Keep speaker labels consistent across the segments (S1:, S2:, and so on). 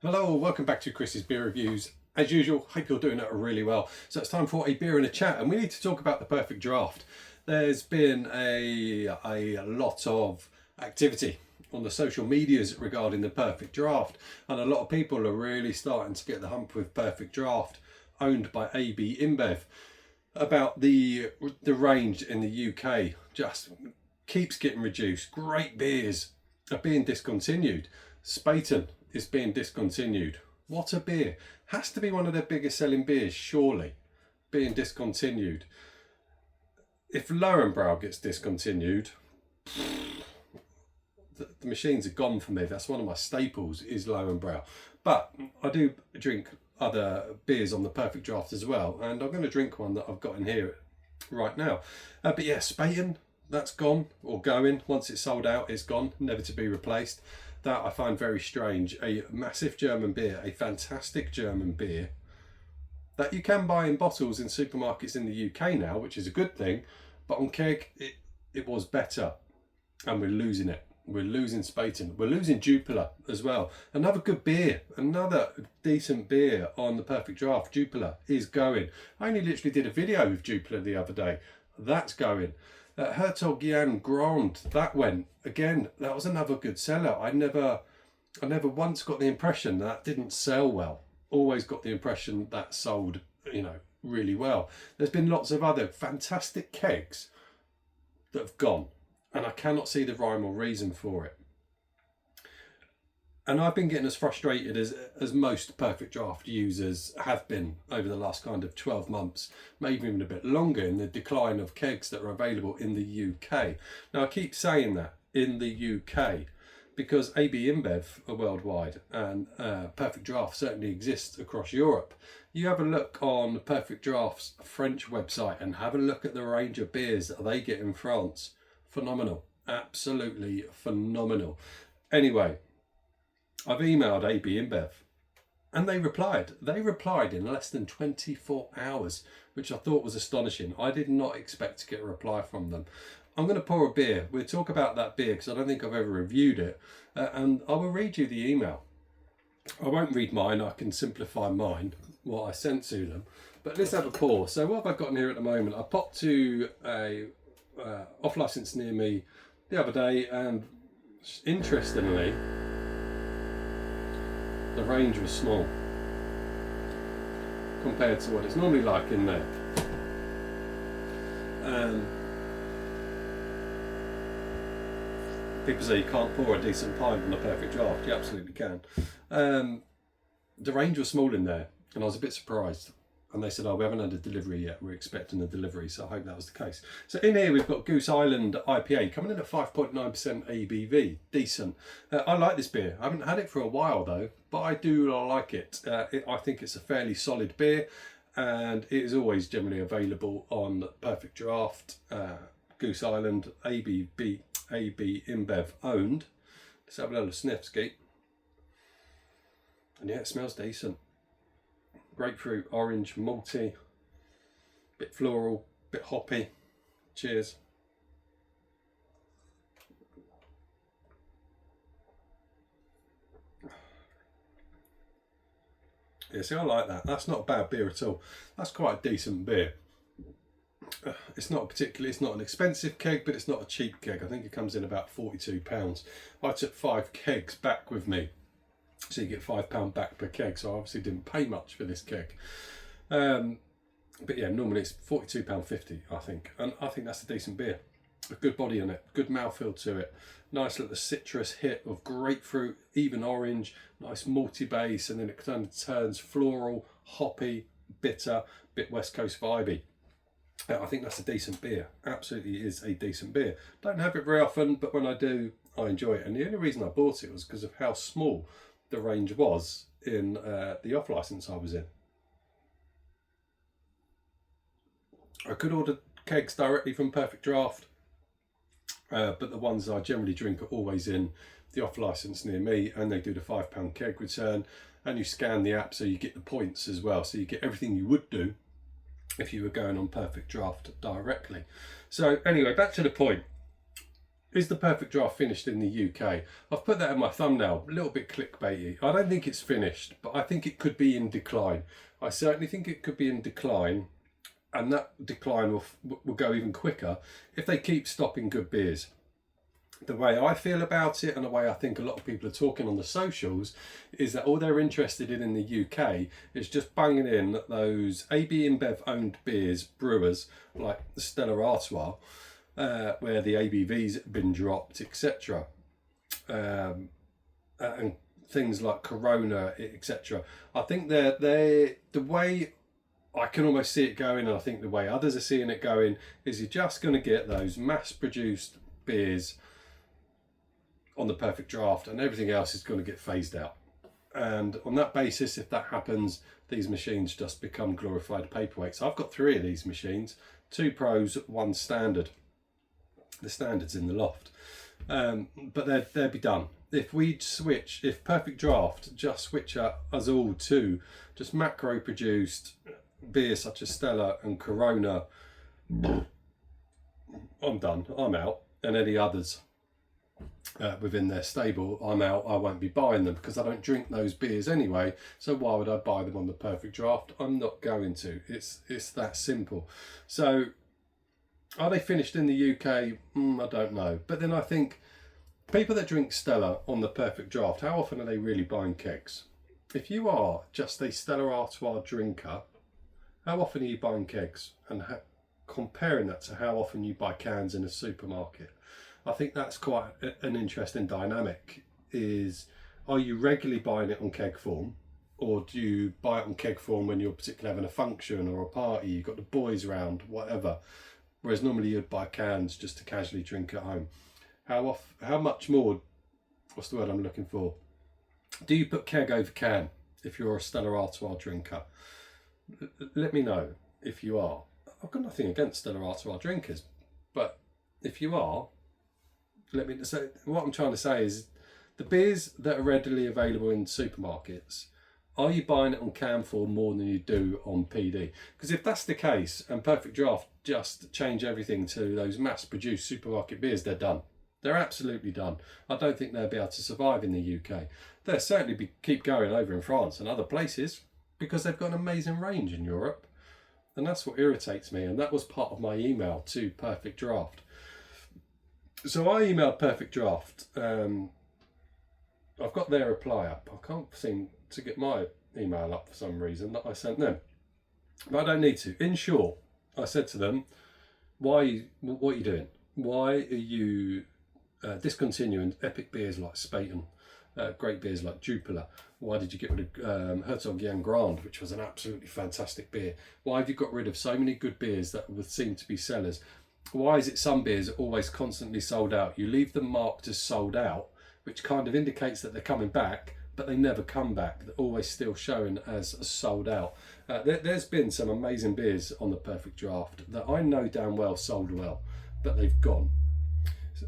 S1: Hello, welcome back to Chris's Beer Reviews. As usual, hope you're doing it really well. So it's time for a beer and a chat, and we need to talk about the perfect draft. There's been a lot of activity on the social medias regarding the perfect draft, and a lot of people are really starting to get the hump with perfect draft, owned by Ab Inbev. About the range in the UK just keeps getting reduced. Great beers are being discontinued. Spaten is being discontinued. What a beer. Has to be one of their biggest selling beers, surely, being discontinued. If Lowenbrau gets discontinued, the machines are gone for me. That's one of my staples, is Lowenbrau. But I do drink other beers on the perfect draft as well, and I'm going to drink one that I've got in here right now. But yeah, Spaten, that's gone, or going. Once it's sold out, it's gone, never to be replaced. That I find very strange. A massive German beer, a fantastic German beer that you can buy in bottles in supermarkets in the UK now, which is a good thing, but on keg it was better, and we're losing it. We're losing Spaten. We're losing Jupiler as well. Another good beer, another decent beer on the perfect draft. Jupiler is going. I only literally did a video with Jupiler the other day. That's going. Hertog Jan Grand, that went. Again, that was another good seller. I never once got the impression that didn't sell well. Always got the impression that sold, really well. There's been lots of other fantastic kegs that have gone, and I cannot see the rhyme or reason for it. And I've been getting as frustrated as most perfect draft users have been over the last kind of 12 months, maybe even a bit longer, in the decline of kegs that are available in the UK. Now, I keep saying that, in the UK, because AB InBev are worldwide, and Perfect Draft certainly exists across Europe. You have a look on Perfect Draft's French website and have a look at the range of beers that they get in France. Phenomenal. Absolutely phenomenal. Anyway, I've emailed AB InBev, and they replied. They replied in less than 24 hours, which I thought was astonishing. I did not expect to get a reply from them. I'm going to pour a beer. We'll talk about that beer because I don't think I've ever reviewed it. And I will read you the email. I won't read mine. I can simplify mine, what I sent to them. But let's have a pour. So what have I got in here at the moment? I popped to a off-licence near me the other day, and interestingly, the range was small compared to what it's normally like in there. People say you can't pour a decent pint on a perfect draft. You absolutely can. The range was small in there, and I was a bit surprised. And they said, we haven't had a delivery yet. We're expecting a delivery, so I hope that was the case. So in here, we've got Goose Island IPA coming in at 5.9% ABV. Decent. I like this beer. I haven't had it for a while, though, but I do like it. I think it's a fairly solid beer, and it is always generally available on Perfect Draft. Goose Island, AB InBev owned. Let's have a little sniff, Skeet. And yeah, it smells decent. Grapefruit, orange, malty, bit floral, bit hoppy. Cheers. Yeah, see, I like that. That's not a bad beer at all. That's quite a decent beer. It's not an expensive keg, but it's not a cheap keg. I think it comes in about £42. I took 5 kegs back with me, so you get £5 back per keg. So I obviously didn't pay much for this keg. But yeah, normally it's £42.50, I think. And I think that's a decent beer. A good body on it, good mouthfeel to it. Nice little citrus hit of grapefruit, even orange, nice malty base, and then it kind of turns floral, hoppy, bitter, bit West Coast vibey. I think that's a decent beer. Absolutely is a decent beer. Don't have it very often, but when I do, I enjoy it. And the only reason I bought it was because of how small the range was in the off license I was in. I could order kegs directly from Perfect Draft, but the ones I generally drink are always in the off license near me, and they do the £5 keg return, and you scan the app so you get the points as well, so you get everything you would do if you were going on Perfect Draft directly. So anyway, back to the point. Is the Perfect Draft finished in the UK? I've put that in my thumbnail, a little bit clickbaity. I don't think it's finished, but I think it could be in decline. I certainly think it could be in decline, and that decline will go even quicker if they keep stopping good beers. The way I feel about it, and the way I think a lot of people are talking on the socials, is that all they're interested in the UK is just banging in those AB InBev owned beers, brewers like Stella Artois, where the ABVs have been dropped, etc. And things like Corona, etc. I think the way I can almost see it going, and I think the way others are seeing it going, is you're just going to get those mass-produced beers on the Perfect Draft, and everything else is going to get phased out. And on that basis, if that happens, these machines just become glorified paperweights. I've got 3 of these machines, 2 pros, 1 standard. The standard's in the loft, but they'd be done. If Perfect Draft just switch us all to just macro produced beers such as Stella and Corona, I'm done, I'm out. And any others within their stable, I'm out. I won't be buying them because I don't drink those beers anyway, so why would I buy them on the Perfect Draft? I'm not going to. It's that simple. So are they finished in the UK? I don't know. But then I think people that drink Stella on the Perfect Draft, how often are they really buying kegs? If you are just a Stella Artois drinker, how often are you buying kegs? And comparing that to how often you buy cans in a supermarket. I think that's quite an interesting dynamic. Are you regularly buying it on keg form? Or do you buy it on keg form when you're particularly having a function or a party, you've got the boys round, whatever? Whereas normally you'd buy cans just to casually drink at home. How much more, what's the word I'm looking for? Do you put keg over can if you're a Stella Artois drinker? Let me know if you are. I've got nothing against Stella Artois drinkers, but if you are, let me say, what I'm trying to say is the beers that are readily available in supermarkets, are you buying it on can form more than you do on PD? Because if that's the case, and Perfect Draft just change everything to those mass-produced supermarket beers, they're done. They're absolutely done. I don't think they'll be able to survive in the UK. They'll certainly keep going over in France and other places because they've got an amazing range in Europe. And that's what irritates me. And that was part of my email to Perfect Draft. So I emailed Perfect Draft. I've got their reply up. I can't seem to get my email up for some reason that I sent them. But I don't need to. In short, I said to them, what are you doing? Why are you discontinuing epic beers like Spaten, great beers like Jupiler? Why did you get rid of Hertog Jan Grand, which was an absolutely fantastic beer? Why have you got rid of so many good beers that would seem to be sellers? Why is it some beers are always constantly sold out? You leave them marked as sold out, which kind of indicates that they're coming back, but they never come back. They're always still showing as sold out. There's been some amazing beers on the Perfect Draft that I know damn well sold well, but they've gone.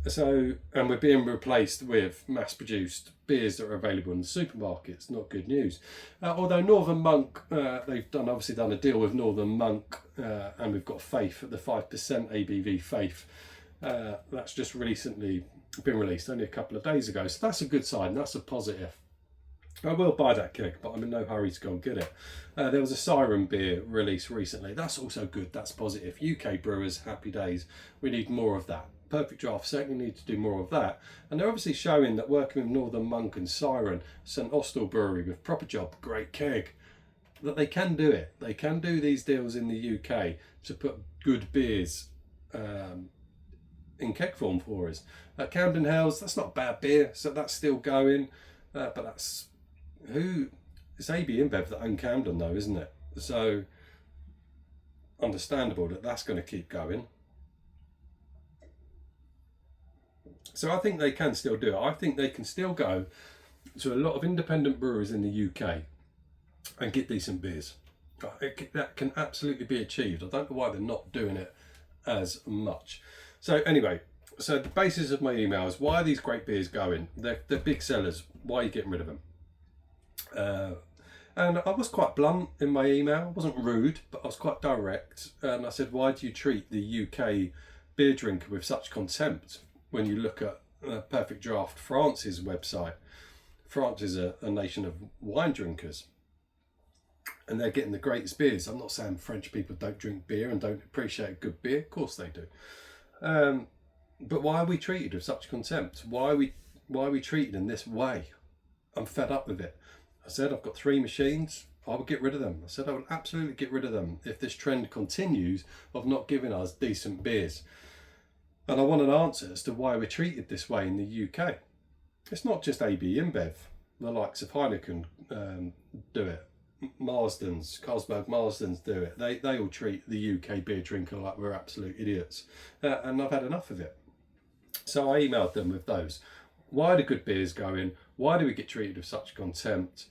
S1: So, and we're being replaced with mass-produced beers that are available in the supermarkets. Not good news. Although Northern Monk, they've obviously done a deal with Northern Monk, and we've got Faith, the 5% ABV Faith. That's just recently been released, only a couple of days ago. So that's a good sign. That's a positive. I will buy that keg, but I'm in no hurry to go and get it. There was a Siren beer released recently. That's also good. That's positive. UK brewers, happy days. We need more of that. Perfect Draft certainly need to do more of that. And they're obviously showing that working with Northern Monk and Siren, St Austell Brewery with Proper Job, great keg, that they can do it. They can do these deals in the UK to put good beers in keg form for us. Camden Hells, that's not a bad beer, so that's still going. But that's it's AB InBev that own Camden though, isn't it? So understandable that that's going to keep going. So I think they can still do it. I think they can still go to a lot of independent brewers in the UK and get decent beers. That can absolutely be achieved. I don't know why they're not doing it as much. So anyway, so the basis of my email is, why are these great beers going? They're big sellers. Why are you getting rid of them? And I was quite blunt in my email. I wasn't rude, but I was quite direct. And I said, why do you treat the UK beer drinker with such contempt? when you look at Perfect Draft France's website. France is a nation of wine drinkers, and they're getting the greatest beers. I'm not saying French people don't drink beer and don't appreciate a good beer. Of course they do. But why are we treated with such contempt? Why are we treated in this way? I'm fed up with it. I said I've got 3 machines. I will get rid of them. I said I will absolutely get rid of them if this trend continues of not giving us decent beers. And I want an answer as to why we're treated this way in the UK. It's not just AB InBev. The likes of Heineken do it. Marsden's, Carlsberg Marsden's do it. They all treat the UK beer drinker like we're absolute idiots. And I've had enough of it. So I emailed them with those. Why do good beers go in? Why do we get treated with such contempt?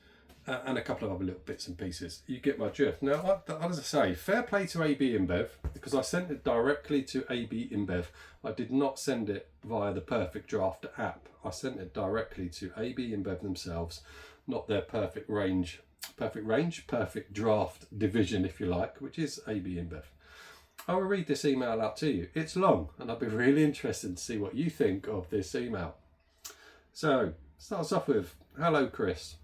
S1: And a couple of other little bits and pieces. You get my drift. Now, as I say, fair play to AB InBev, because I sent it directly to AB InBev. I did not send it via the Perfect Draft app. I sent it directly to AB InBev themselves, not their Perfect Draft division, if you like, which is AB InBev. I will read this email out to you. It's long, and I'll be really interested to see what you think of this email. So, starts off with, hello Chris.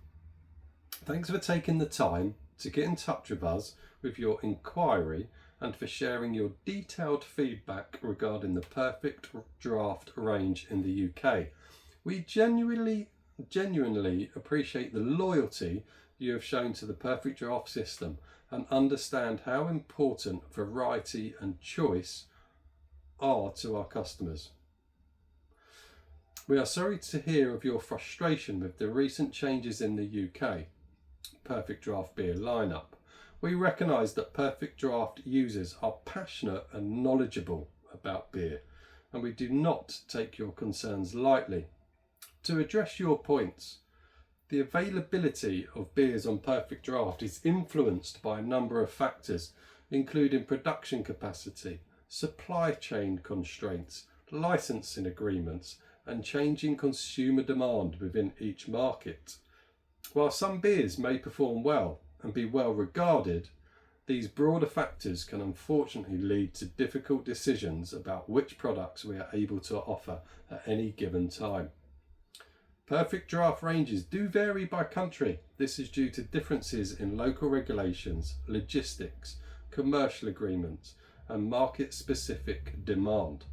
S1: Thanks for taking the time to get in touch with us with your inquiry and for sharing your detailed feedback regarding the Perfect Draft range in the UK. We genuinely appreciate the loyalty you have shown to the Perfect Draft system and understand how important variety and choice are to our customers. We are sorry to hear of your frustration with the recent changes in the UK Perfect Draft beer lineup. We recognise that Perfect Draft users are passionate and knowledgeable about beer, and we do not take your concerns lightly. To address your points, the availability of beers on Perfect Draft is influenced by a number of factors, including production capacity, supply chain constraints, licensing agreements, and changing consumer demand within each market. While some beers may perform well and be well regarded, these broader factors can unfortunately lead to difficult decisions about which products we are able to offer at any given time. Perfect Draft ranges do vary by country. This is due to differences in local regulations, logistics, commercial agreements, and market-specific demand.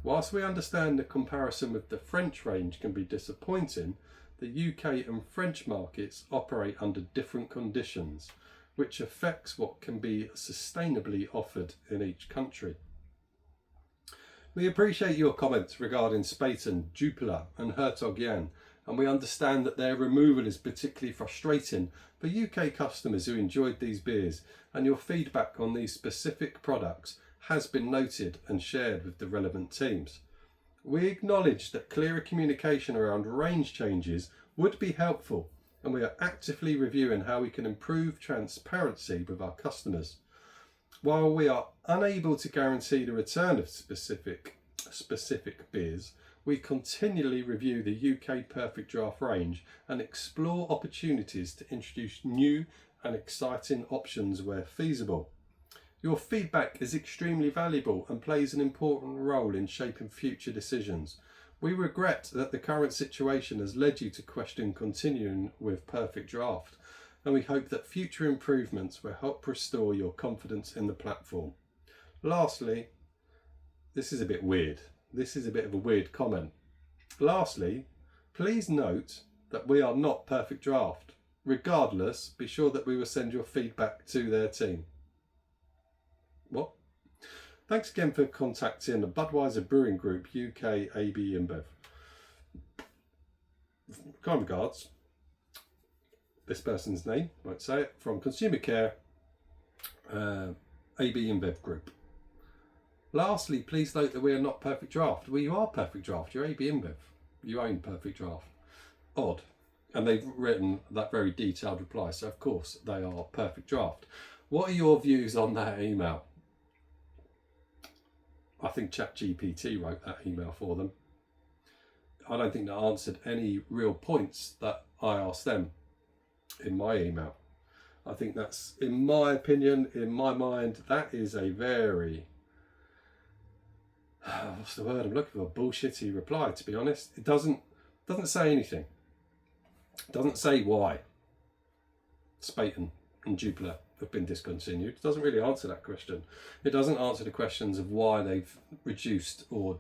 S1: Whilst we understand the comparison with the French range can be disappointing, the UK and French markets operate under different conditions, which affects what can be sustainably offered in each country. We appreciate your comments regarding Spaten, Jupiler and Hertog Jan, and we understand that their removal is particularly frustrating for UK customers who enjoyed these beers, and your feedback on these specific products has been noted and shared with the relevant teams. We acknowledge that clearer communication around range changes would be helpful, and we are actively reviewing how we can improve transparency with our customers. While we are unable to guarantee the return of specific beers, we continually review the UK Perfect Draft range and explore opportunities to introduce new and exciting options where feasible. Your feedback is extremely valuable and plays an important role in shaping future decisions. We regret that the current situation has led you to question continuing with Perfect Draft, and we hope that future improvements will help restore your confidence in the platform. Lastly, this is a bit weird. This is a bit of a weird comment. Lastly, please note that we are not Perfect Draft. Regardless, be sure that we will send your feedback to their team. What? Thanks again for contacting the Budweiser Brewing Group UK AB InBev. Kind regards, this person's name, won't say it, from Consumer Care, AB InBev Group. Lastly, please note that we are not Perfect Draft. Well, you are Perfect Draft, you're AB InBev. You own Perfect Draft. Odd. And they've written that very detailed reply, so of course they are Perfect Draft. What are your views on that email? I think ChatGPT wrote that email for them. I don't think that answered any real points that I asked them in my email. I think that's, in my opinion, in my mind, that is a very what's the word I'm looking for? Bullshitty reply, to be honest. It doesn't say anything. It doesn't say why Spaten and Jupiler have been discontinued. It doesn't really answer that question. It doesn't answer the questions of why they've reduced or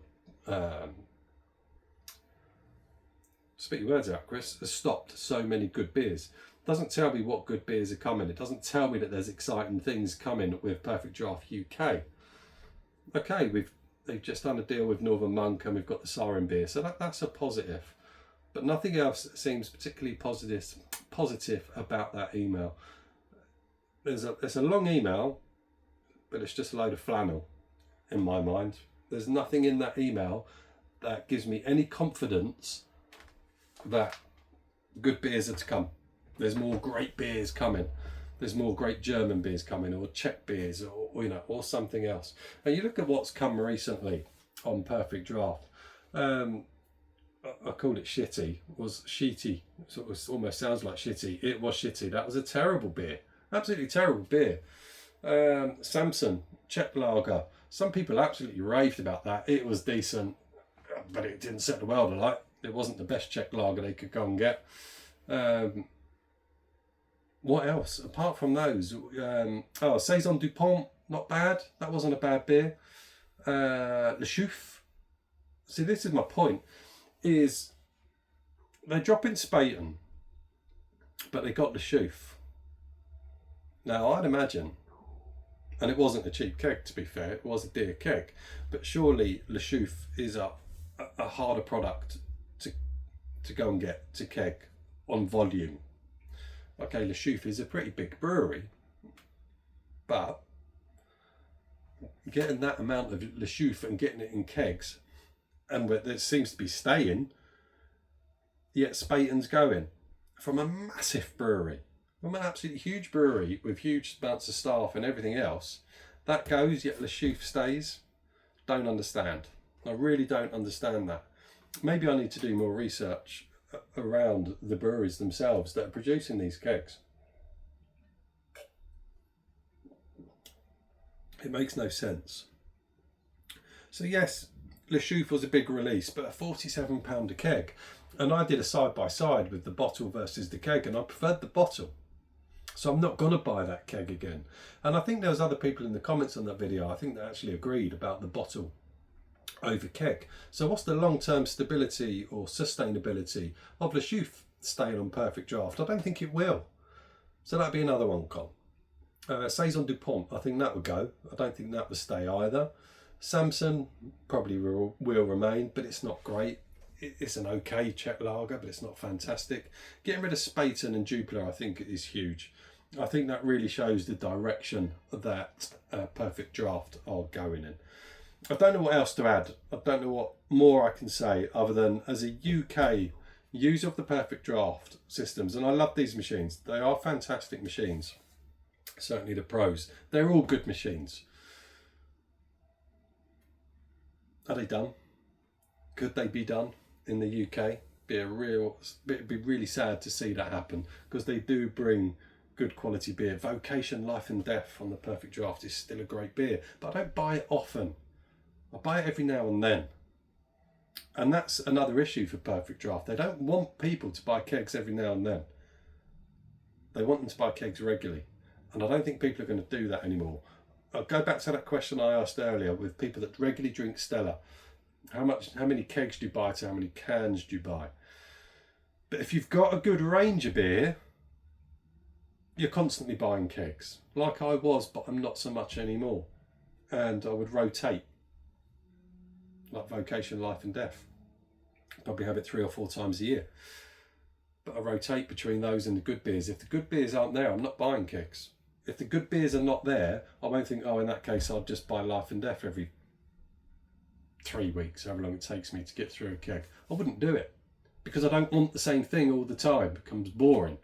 S1: spit your words out, Chris, has stopped so many good beers. It doesn't tell me what good beers are coming. It doesn't tell me that there's exciting things coming with Perfect Draft UK. Okay, they've just done a deal with Northern Monk and we've got the Siren beer, so that's a positive. But nothing else seems particularly positive about that email. There's a long email, but it's just a load of flannel in my mind. There's nothing in that email that gives me any confidence that good beers are to come. There's more great beers coming. There's more great German beers coming, or Czech beers, or or something else. And you look at what's come recently on Perfect Draft. I called it shitty. It was sheety. So it almost sounds like shitty. It was shitty. That was a terrible beer. Absolutely terrible beer. Samson, Czech lager. Some people absolutely raved about that. It was decent, but it didn't set the world alight. It wasn't the best Czech lager they could go and get. What else? Apart from those, Saison Dupont, not bad. That wasn't a bad beer. Le Chouffe. See, this is my point. Is they're dropping Spaten, but they got Le Chouffe. Now, I'd imagine, and it wasn't a cheap keg, to be fair, it was a dear keg, but surely Le Chouffe is a harder product to go and get to keg on volume. Okay, Le Chouffe is a pretty big brewery, but getting that amount of Le Chouffe and getting it in kegs, and it seems to be staying, yet Spaten's going from a massive brewery, from an absolutely huge brewery with huge amounts of staff and everything else. That goes, yet Le Chouffe stays. Don't understand. I really don't understand that. Maybe I need to do more research around the breweries themselves that are producing these kegs. It makes no sense. So yes, Le Chouffe was a big release, but a £47 a keg. And I did a side-by-side with the bottle versus the keg, and I preferred the bottle. So I'm not going to buy that keg again. And I think there was other people in the comments on that video, I think they actually agreed about the bottle over keg. So what's the long-term stability or sustainability of Le Chouffe staying on Perfect Draft? I don't think it will. So that'd be another one, Con. Saison Dupont, I think that would go. I don't think that would stay either. Samson probably will remain, but it's not great. It's an okay Czech lager, but it's not fantastic. Getting rid of Spaten and Jupiler, I think, is huge. I think that really shows the direction that Perfect Draft are going in. I don't know what else to add. I don't know what more I can say other than, as a UK user of the Perfect Draft systems, and I love these machines. They are fantastic machines. Certainly the pros. They're all good machines. Are they done? Could they be done in the UK? It'd be really sad to see that happen, because they do bring good quality beer. Vocation Life and Death on the Perfect Draft is still a great beer, but I don't buy it often. I buy it every now and then. And that's another issue for Perfect Draft. They don't want people to buy kegs every now and then. They want them to buy kegs regularly. And I don't think people are going to do that anymore. I'll go back to that question I asked earlier with people that regularly drink Stella. How many kegs do you buy to how many cans do you buy? But if you've got a good range of beer, you're constantly buying kegs. Like I was, but I'm not so much anymore. And I would rotate. Like Vocation Life and Death. Probably have it 3 or 4 times a year. But I rotate between those and the good beers. If the good beers aren't there, I'm not buying kegs. If the good beers are not there, I won't think, oh, in that case, I'll just buy Life and Death every 3 weeks, however long it takes me to get through a keg. I wouldn't do it, because I don't want the same thing all the time. It becomes boring.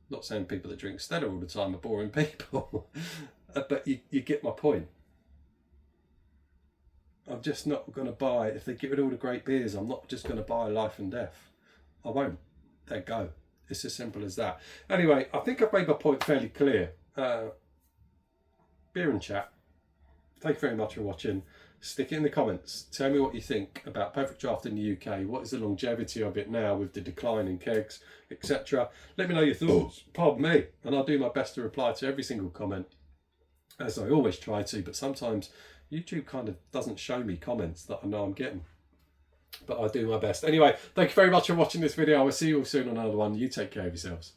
S1: I'm not saying people that drink Stella all the time are boring people, but you get my point. I'm just not going to buy, if they get rid of all the great beers, I'm not just going to buy Life and Death. I won't. There you go. It's as simple as that. Anyway, I think I've made my point fairly clear. Beer and chat. Thank you very much for watching. Stick it in the comments. Tell me what you think about Perfect Draft in the UK. What is the longevity of it now with the decline in kegs, etc. Let me know your thoughts. Pardon me. And I'll do my best to reply to every single comment, as I always try to, but sometimes YouTube kind of doesn't show me comments that I know I'm getting. But I'll do my best. Anyway, thank you very much for watching this video. I will see you all soon on another one. You take care of yourselves.